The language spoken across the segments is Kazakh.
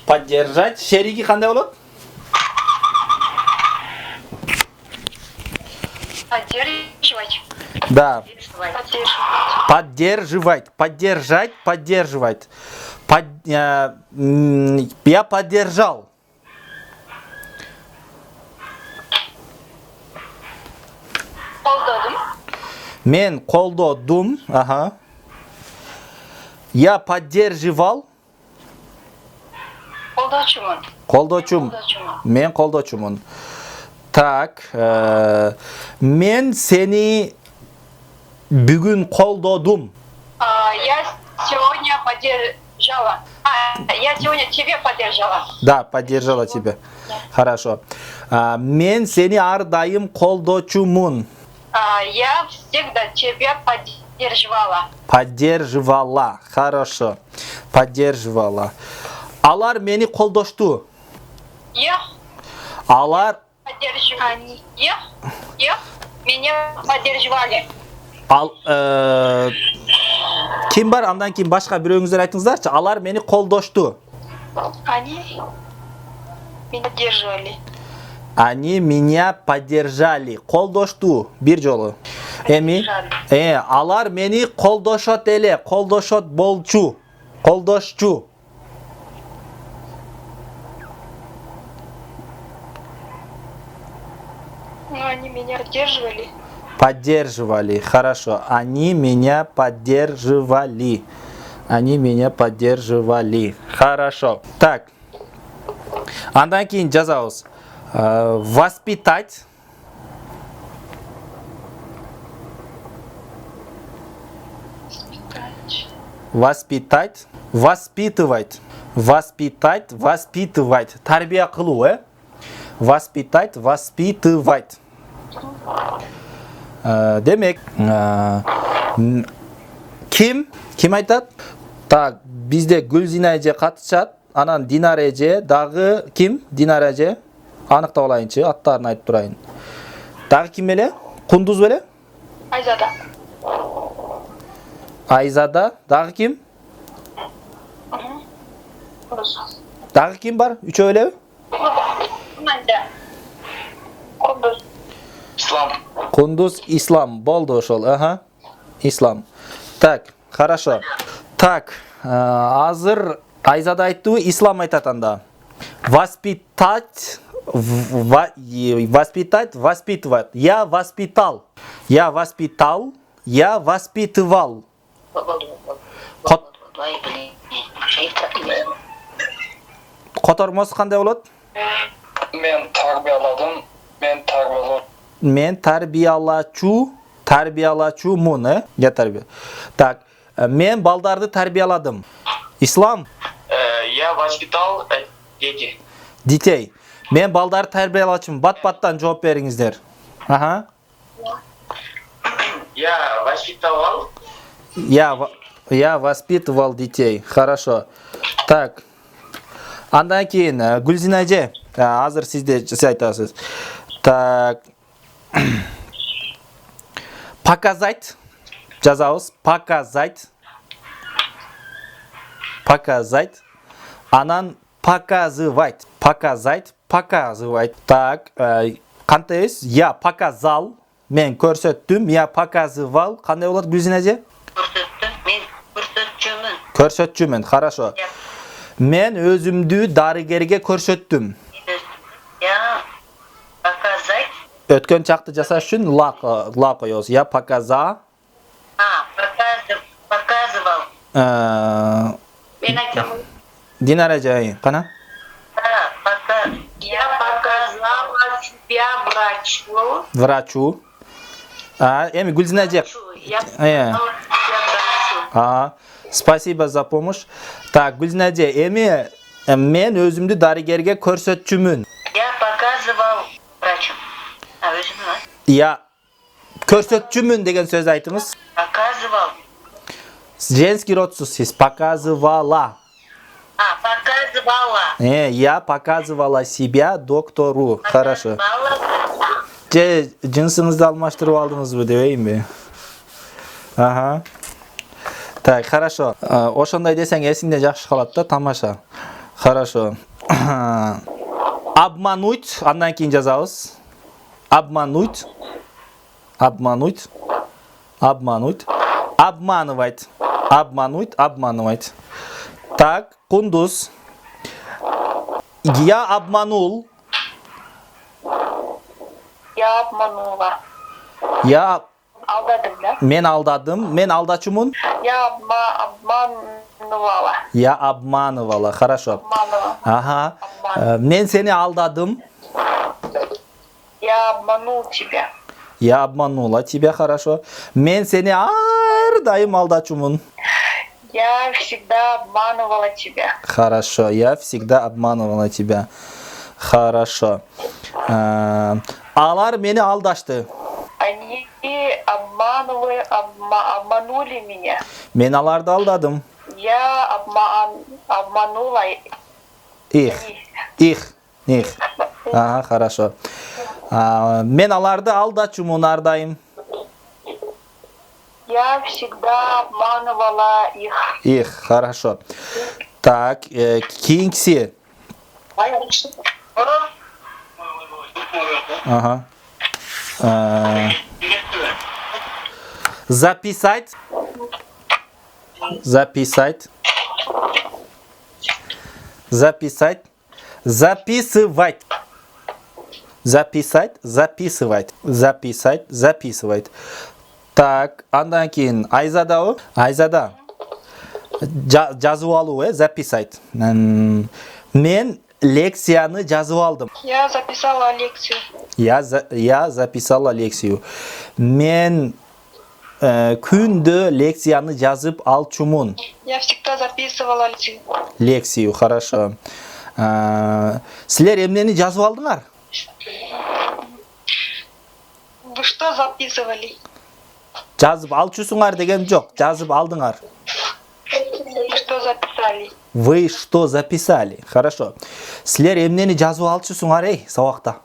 Поддержать. Шерики кандай болот? Поддерживать. Да. Поддерживать. Поддержать. Поддерживать. Я поддержал. Қолдадым. Мен колдодум. Ага. Я поддерживал. Қолдаушымын. Колдочум. Мен колдочумун. Так. Мен сени бүгүн колдодум. Я сегодня поддержала. Я сегодня тебе поддержала. Да, поддержала тебя. Хорошо. Мен сени ар дайым колдочумун. Я всегда тебя поддерживала. Поддерживала. Хорошо. Поддерживала. Алар мени колдошту. Я Алар поддерживали. Я меня поддерживали. Ким бар? Андан кийин башка бирөөңүздөр айтыңыздарчы. Алар мени колдошту. Они меня поддерживали. Они меня поддержали. Колдошту. Бир жолу. Эми? Алар мени колдошот эле. Колдошот болчу. Колдошчу. Они меня поддерживали. Поддерживали. Хорошо. Они меня поддерживали. Они меня поддерживали. Хорошо. Так. Андан кийин жазабыз. Воспитать. Воспитать. Воспитывать. Воспитать. Воспитывать. Тарбия кылуу, Воспитать. Воспитывать. Демек, ким айтат? Так, бизде Гүлзина эже катышат, анан Динара эже, дагы ким? Динара эже. Аныктап алайынчы, аттарын айтып турайын. Дагы ким эле? Кундуз беле? Айзада. Айзада, дагы ким? Дагы ким бар? Үчөө элеби? Кундуз. Ислам. Кундуз, Ислам. Болду ошол. Ага. Ислам. Так, хорошо. Так, азыр Айзада айтты, Ислам айтат анда. Воспитать, воспитать, воспитывать. Я воспитал. Я воспитал. Я воспитывал. Котормос кандай болот? Мен тарбияладым. Мен тарбиялачумун, Я тарбия. Так, мен балдарды тарбияладым. Ислам. Я воспитал Детей. Мен балдарды тарбиялачумун. Бат-баттан жооп бериңиздер. Ага. Я воспитывал. Я воспитывал детей. Хорошо. Так. Андан кийин Гүлзина эже, азыр сиз айтасыз. Так. Показать. Жазабыз. Показать. Показать. Анан показывать. Показать. Показывать. Так. Кантайбыз? Я показал. Мен көрсөттүм. Я показывал. Кандай болот Гүлзина эже? Көрсөттүм. Мен көрсөтчүмүн. Көрсөтчүмүн. Хорошо. Мен өзүмдү дарыгерге көрсөттүм. Я показать. Өткөн чакты жасаш үчүн ла коебуз. Я показал. Показывал. Мен айтам. Динара жай, кана? Я показала тебя врачу. Врачу. Эми Гүлзина же. Я показала тебя врачу. Спасибо за помощь. Так, Гүлзина же, эми мен өзүмдү дарыгерге көрсөтчүмүн. Я показывал врачу. Я көрсөтчүмүн деген сөз айтыңыз. Показывал. Женский родсуз сиз. Показывала. Показывала. Я показывала себя доктору. Хорошо. Же жынсыңызды алмаштырып алдыңызбы дебейинби? Ага. Так, хорошо. Ошондой десең эсиңде жакшы калат да, тамаша. Хорошо. Обмануть. Андан кейін жазабыз. Обмануть. Обмануть. Обмануть. Обманывать. Обмануть. Обманывать. Так, Кундуз. Я обманул. Я обманула. Я Aldadım da. мен алдадым. Мен алдачумун. Я обманывала. Я обманывала. Хорошо. Обманывала. Ага. Обман. Мен seni aldadım. Я обманул тебя. Я обманула тебя. Хорошо. Мен seni әрдайым алдачумун. Я всегда обманывала тебя. Хорошо. Я всегда обманывала тебя. Хорошо. Алар мени алдашты. Они обманули меня. Мен аларды алдаdım. Я обманула Их. Ага, хорошо. Мен аларды алдачумун ардайым. Я всегда обманывала их. Хорошо. Так, кейингиси. Ага. Записать. Записывать. Записывать. Записывать. Так, андан кейін Айзада. Айзада. Жазып алу, записать. Мен лекцияны жазып алдым. Я записала лекцию. Я записала лекцию. Мен күндө лекцияны жазып алчумун. Я всегда записывала лекцию. Лекцию, хорошо. Силер эмнени жазып алдыңар? Вы что записывали? Жазып алчусуңар деген жок, жазып алдыңар. Вы что записали? Вы что записали? Хорошо. Силер эмнени жазып алчусуңар, сабакта?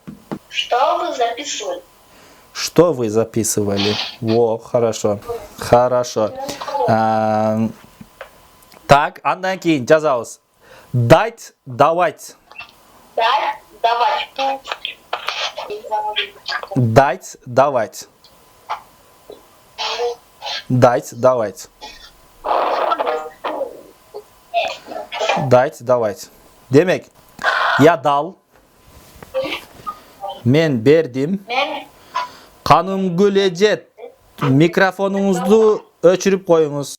Что вы записывали? Что вы записывали? Во, хорошо. Хорошо. Так, андан кейін жазабыз. Дать, давать. Дать, давать. Дать, давать. Дать, давать. Дать, давать. Демек, я дал. Мен бердим. Мен Каным келе жет. Микрофонуңузду өчүрүп коюңуз.